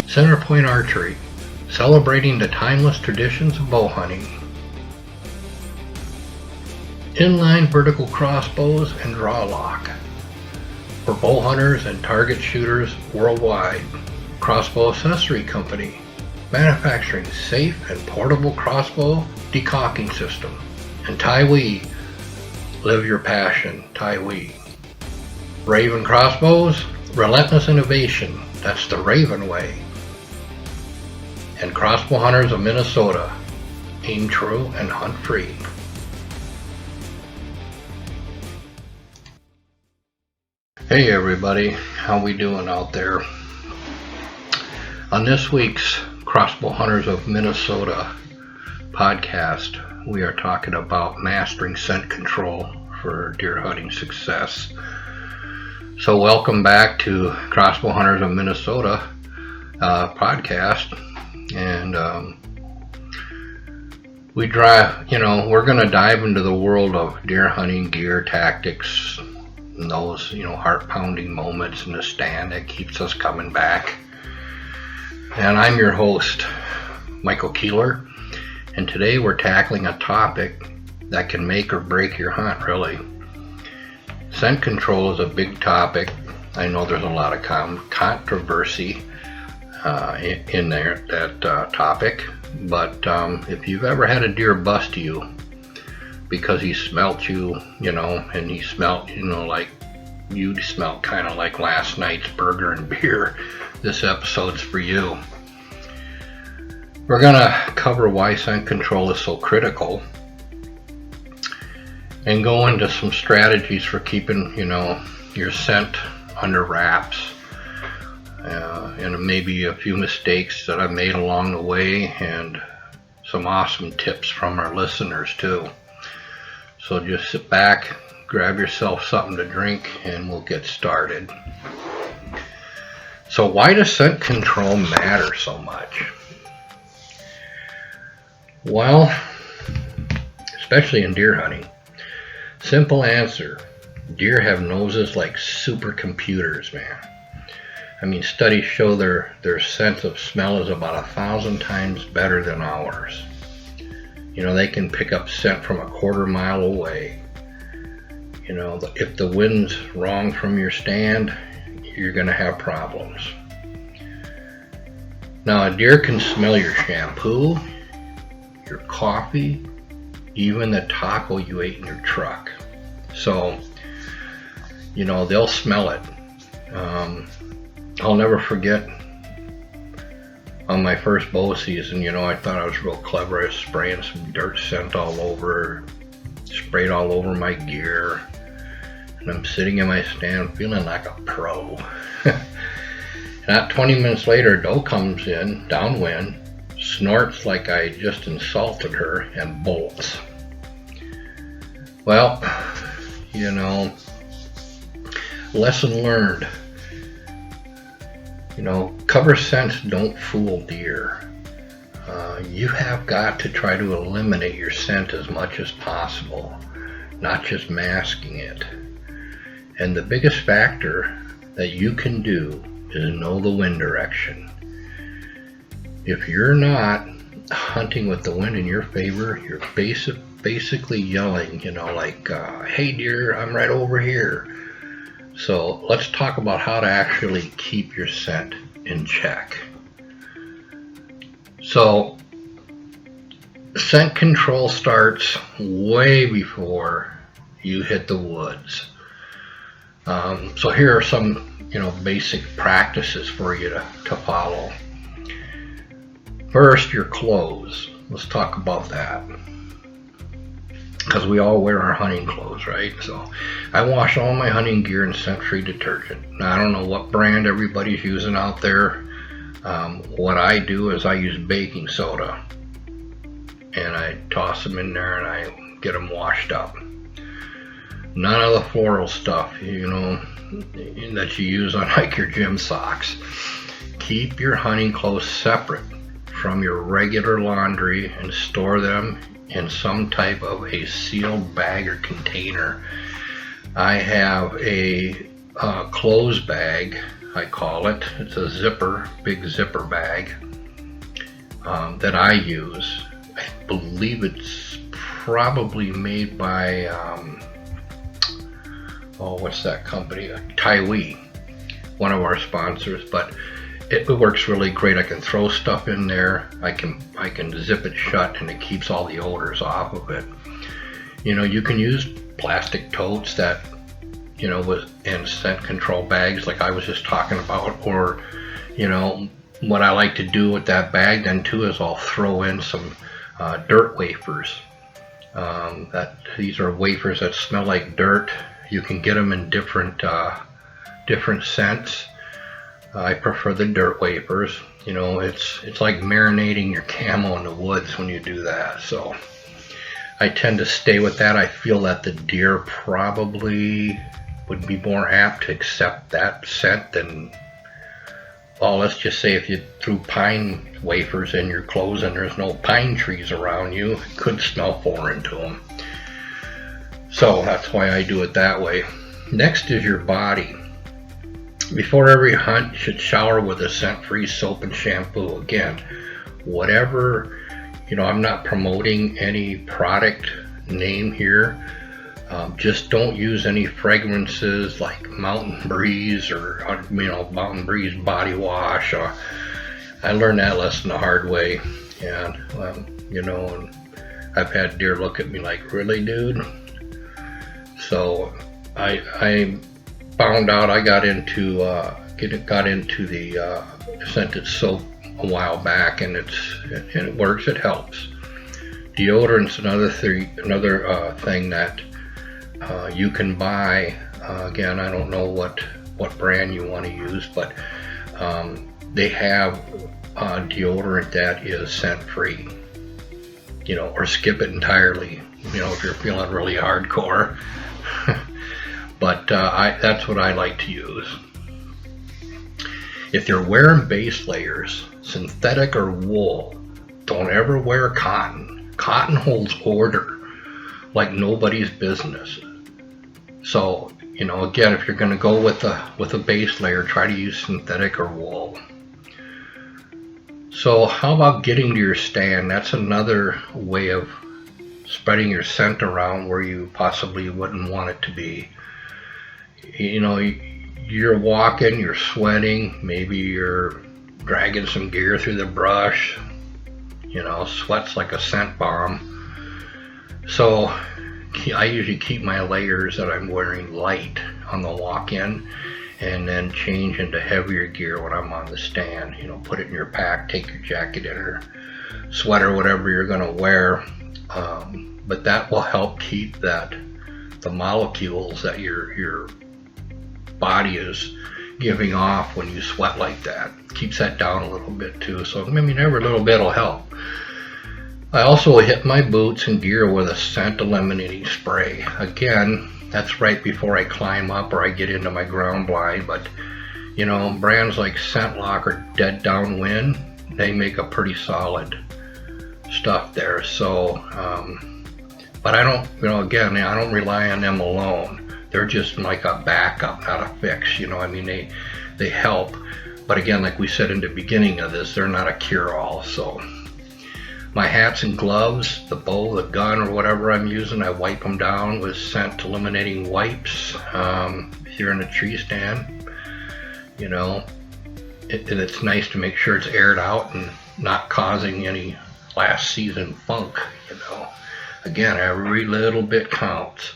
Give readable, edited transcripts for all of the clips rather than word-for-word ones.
Centerpoint Archery, celebrating the timeless traditions of bow hunting. Inline vertical crossbows and draw lock. For bow hunters and target shooters worldwide, Crossbow Accessory Company, manufacturing safe and portable crossbow decocking system. And Taiwee, live your passion, Taiwee. Raven Crossbows, relentless innovation, that's the Raven way. And Crossbow Hunters of Minnesota, aim true and hunt free. Hey everybody, how we doing out there? On this week's Crossbow Hunters of Minnesota podcast, we are talking about mastering scent control for deer hunting success. So welcome back to Crossbow Hunters of Minnesota podcast, and we're going to dive into the world of deer hunting gear, tactics, and those heart-pounding moments in the stand that keeps us coming back. And I'm your host, Michael Keeler, and today we're tackling a topic that can make or break your hunt, really. Scent control is a big topic. I know there's a lot of controversy in there, that topic, but if you've ever had a deer bust you because he smelt you, and he smelt, like you smelt kind of like last night's burger and beer, this episode's for you. We're gonna cover why scent control is so critical and go into some strategies for keeping, your scent under wraps, and maybe a few mistakes that I've made along the way, and some awesome tips from our listeners too. So just sit back, grab yourself something to drink, and we'll get started. So why does scent control matter so much? Well, especially in deer hunting. Simple answer, deer have noses like supercomputers, man. I mean, studies show their sense of smell is about 1,000 times better than ours. They can pick up scent from a quarter mile away. If the wind's wrong from your stand, you're going to have problems. Now, a deer can smell your shampoo, your coffee, even the taco you ate in your truck. So, they'll smell it. I'll never forget on my first bow season, I thought I was real clever. I was spraying some dirt scent all over, sprayed all over my gear, and I'm sitting in my stand feeling like a pro. Not 20 minutes later, a doe comes in, downwind, snorts like I just insulted her, and bolts. Well, lesson learned. Cover scents don't fool deer. You have got to try to eliminate your scent as much as possible, not just masking it. And the biggest factor that you can do is know the wind direction. If you're not hunting with the wind in your favor, you're basically yelling, hey deer, I'm right over here. So let's talk about how to actually keep your scent in check. So scent control starts way before you hit the woods. So here are some, basic practices for you to follow. First, your clothes. Let's talk about that, because we all wear our hunting clothes, right? So I wash all my hunting gear in scent-free detergent. Now, I don't know what brand everybody's using out there. What I do is I use baking soda, and I toss them in there and I get them washed up. None of the floral stuff, that you use on like your gym socks. Keep your hunting clothes separate from your regular laundry and store them in some type of a sealed bag or container. I have a clothes bag I call it. It's a zipper, big zipper bag that I use. I believe it's probably made by, what's that company? Taiwi, one of our sponsors, but it works really great. I can throw stuff in there. I can zip it shut, and it keeps all the odors off of it. You know, you can use plastic totes that, you know, and scent control bags like I was just talking about, or, you know, what I like to do with that bag then too is I'll throw in some dirt wafers. These are wafers that smell like dirt. You can get them in different scents. I prefer the dirt wafers. You know, it's like marinating your camo in the woods when you do that. So I tend to stay with that. I feel that the deer probably would be more apt to accept that scent than, well, let's just say if you threw pine wafers in your clothes and there's no pine trees around you, it could smell foreign to them. So that's why I do it that way. Next is your body. Before every hunt, you should shower with a scent-free soap and shampoo. Again, whatever, you know, I'm not promoting any product name here. Just don't use any fragrances like Mountain Breeze or, you know, Mountain Breeze body wash. I learned that lesson the hard way, and you know, and I've had deer look at me like, really, dude? So I found out, I got into the scented soap a while back, and it works. It helps. Deodorant's another thing that you can buy. Again, I don't know what brand you want to use, but they have deodorant that is scent free. You know, or skip it entirely. You know, if you're feeling really hardcore. But that's what I like to use. If you're wearing base layers, synthetic or wool, don't ever wear cotton. Cotton holds odor like nobody's business. So, you know, again, if you're going to go with a base layer, try to use synthetic or wool. So how about getting to your stand? That's another way of spreading your scent around where you possibly wouldn't want it to be. You know, you're walking, you're sweating, maybe you're dragging some gear through the brush. You know, sweat's like a scent bomb. So I usually keep my layers that I'm wearing light on the walk-in, and then change into heavier gear when I'm on the stand. You know, put it in your pack, take your jacket in, or sweater, whatever you're going to wear. But that will help keep the molecules that your body is giving off when you sweat like that. Keeps that down a little bit too. So I mean, every little bit will help. I also hit my boots and gear with a scent eliminating spray. Again, that's right before I climb up or I get into my ground blind. But you know, brands like Scent Lock or Dead Downwind, they make a pretty solid stuff there. So but I don't, you know, again, I don't rely on them alone. They're just like a backup, not a fix. You know, I mean, they help, but again, like we said in the beginning of this, they're not a cure-all. So my hats and gloves, the bow, the gun, or whatever I'm using, I wipe them down with scent eliminating wipes. If you're in a tree stand, you know, it's nice to make sure it's aired out and not causing any last season funk. You know, again, every little bit counts.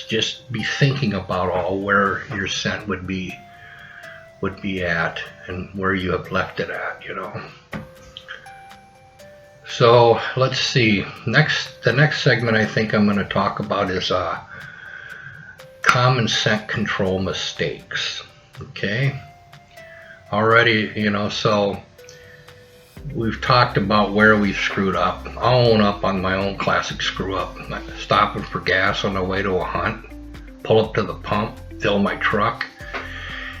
Just be thinking about where your scent would be at and where you have left it at, you know. So let's see. The next segment I think I'm going to talk about is common scent control mistakes. Okay. Already, you know, so we've talked about where we've screwed up. I'll own up on my own classic screw up. Stopping for gas on the way to a hunt, pull up to the pump, fill my truck,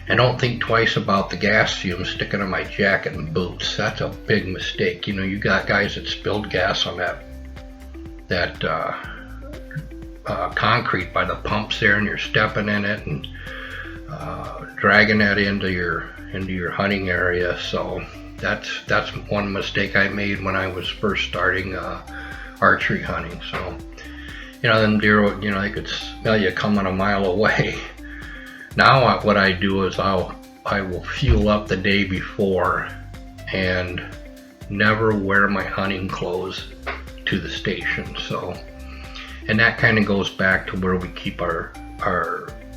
and don't think twice about the gas fumes sticking in my jacket and boots. That's a big mistake. You know, you got guys that spilled gas on that concrete by the pumps there, and you're stepping in it and dragging that into your into your hunting area. So that's one mistake I made when I was first starting archery hunting. So them deer, they could smell you coming a mile away. Now what I do is I will fuel up the day before and never wear my hunting clothes to the station. So, and that kind of goes back to where we keep our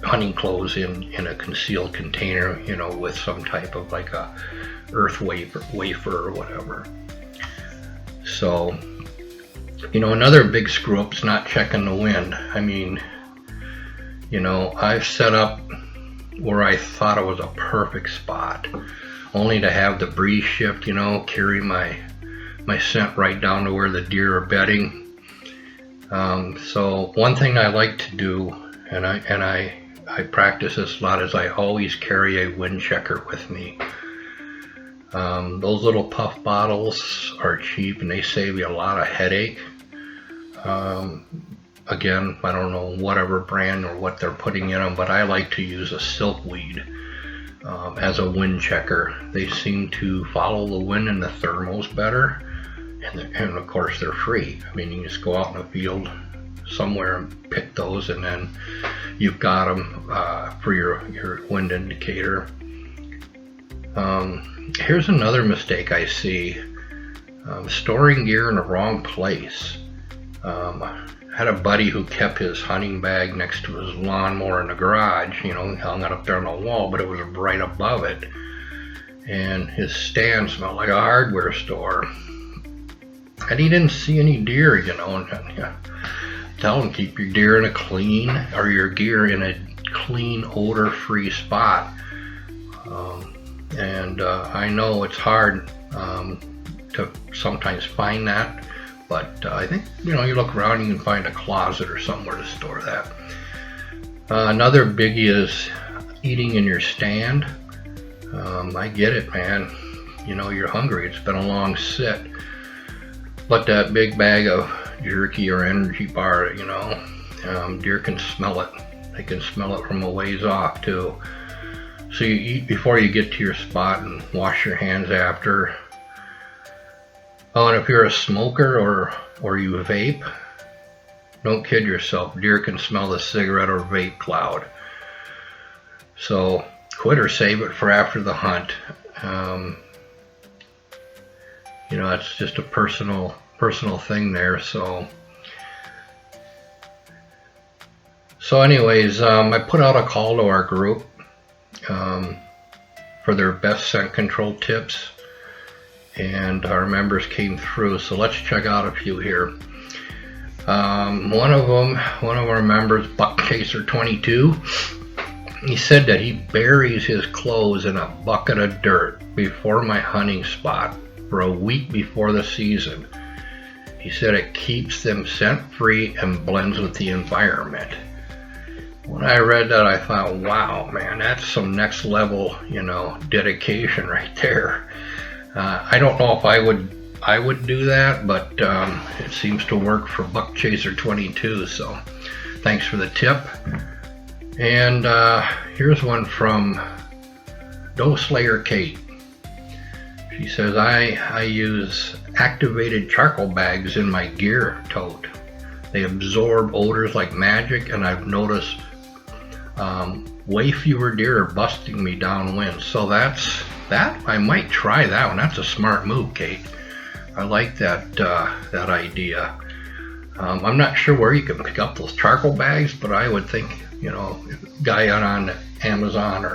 hunting clothes in a concealed container, with some type of like a earth wafer or whatever. So, another big screw up is not checking the wind. I mean, I've set up where I thought it was a perfect spot, only to have the breeze shift, carry my scent right down to where the deer are bedding. So one thing I like to do, and I practice this a lot, is I always carry a wind checker with me. Those little puff bottles are cheap and they save you a lot of headache. Again, I don't know whatever brand or what they're putting in them, but I like to use a silkweed as a wind checker. They seem to follow the wind in the thermals better, and of course they're free. I mean, you just go out in the field somewhere and pick those, and then you've got them for your wind indicator. Here's another mistake I see: storing gear in the wrong place. I had a buddy who kept his hunting bag next to his lawnmower in the garage. He hung it up there on the wall, but it was right above it. And his stand smelled like a hardware store. And he didn't see any deer, and tell him, keep your deer in a clean, or your gear in a clean, odor-free spot. I know it's hard to sometimes find that. But I think, you look around, you can find a closet or somewhere to store that. Another biggie is eating in your stand. I get it, man. You're hungry. It's been a long sit. But that big bag of jerky or energy bar, deer can smell it. They can smell it from a ways off, too. So you eat before you get to your spot and wash your hands after. Oh, and if you're a smoker or you vape, don't kid yourself. Deer can smell the cigarette or vape cloud. So quit or save it for after the hunt. That's just a personal thing there. So anyways, I put out a call to our group for their best scent control tips. And our members came through, so let's check out a few here. One of our members, Buck Chaser 22, he said that he buries his clothes in a bucket of dirt before my hunting spot for a week before the season. He said it keeps them scent free and blends with the environment. When I read that, I thought, wow, man, that's some next level, dedication right there. I don't know if I would do that, but it seems to work for Buck Chaser 22. So thanks for the tip. And here's one from Doe Slayer Kate. She says, I use activated charcoal bags in my gear tote. They absorb odors like magic, and I've noticed way fewer deer are busting me downwind. So that I might try that one. That's a smart move, Kate. I like that idea. I'm not sure where you can pick up those charcoal bags, but I would think, guy out on Amazon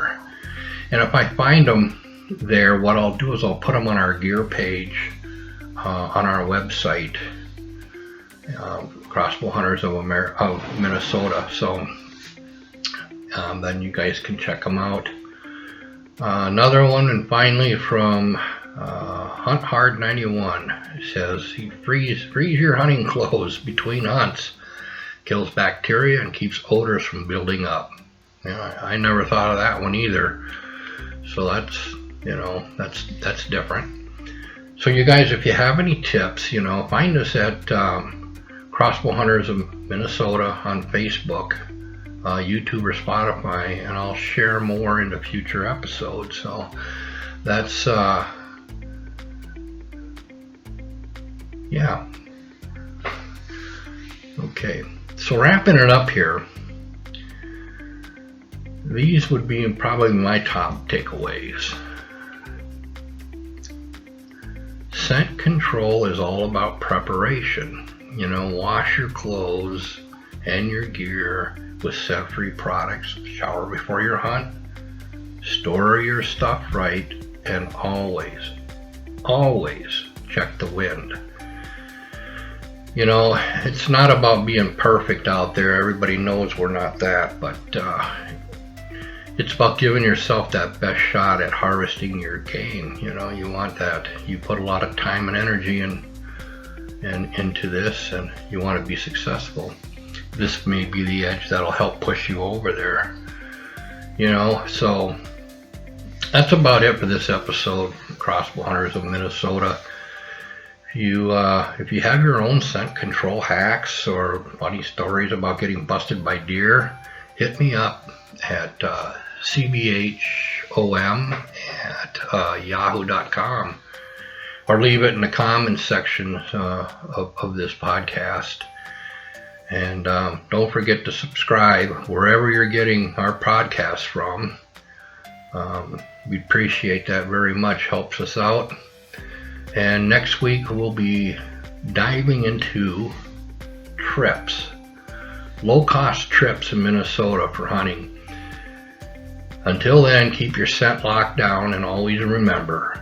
and if I find them there, what I'll do is I'll put them on our gear page on our website, Crossbow Hunters of Minnesota. So then you guys can check them out. Another one, and finally from Hunt Hard 91, it says, he freeze your hunting clothes between hunts, kills bacteria and keeps odors from building up. I never thought of that one either. So that's different. So you guys, if you have any tips, find us at Crossbow Hunters of Minnesota on Facebook. YouTube or Spotify, and I'll share more in the future episodes. So that's yeah. Okay, so wrapping it up here, these would be probably my top takeaways. Scent control is all about preparation. You know, wash your clothes and your gear with scent-free products. Shower before your hunt. Store your stuff right, and always check the wind. You know, it's not about being perfect out there. Everybody knows we're not that, but it's about giving yourself that best shot at harvesting your game. You know, you want that. You put a lot of time and energy into this, and you want to be successful. This may be the edge that'll help push you over there. You know, so that's about it for this episode, Crossbow Hunters of Minnesota. If you have your own scent control hacks or funny stories about getting busted by deer, hit me up at cbhom@yahoo.com, or leave it in the comments section of this podcast. And don't forget to subscribe wherever you're getting our podcasts from. We appreciate that very much. Helps us out. And next week we'll be diving into trips, low-cost trips in Minnesota for hunting. Until then, keep your scent locked down, and always remember,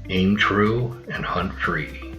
aim true and hunt free.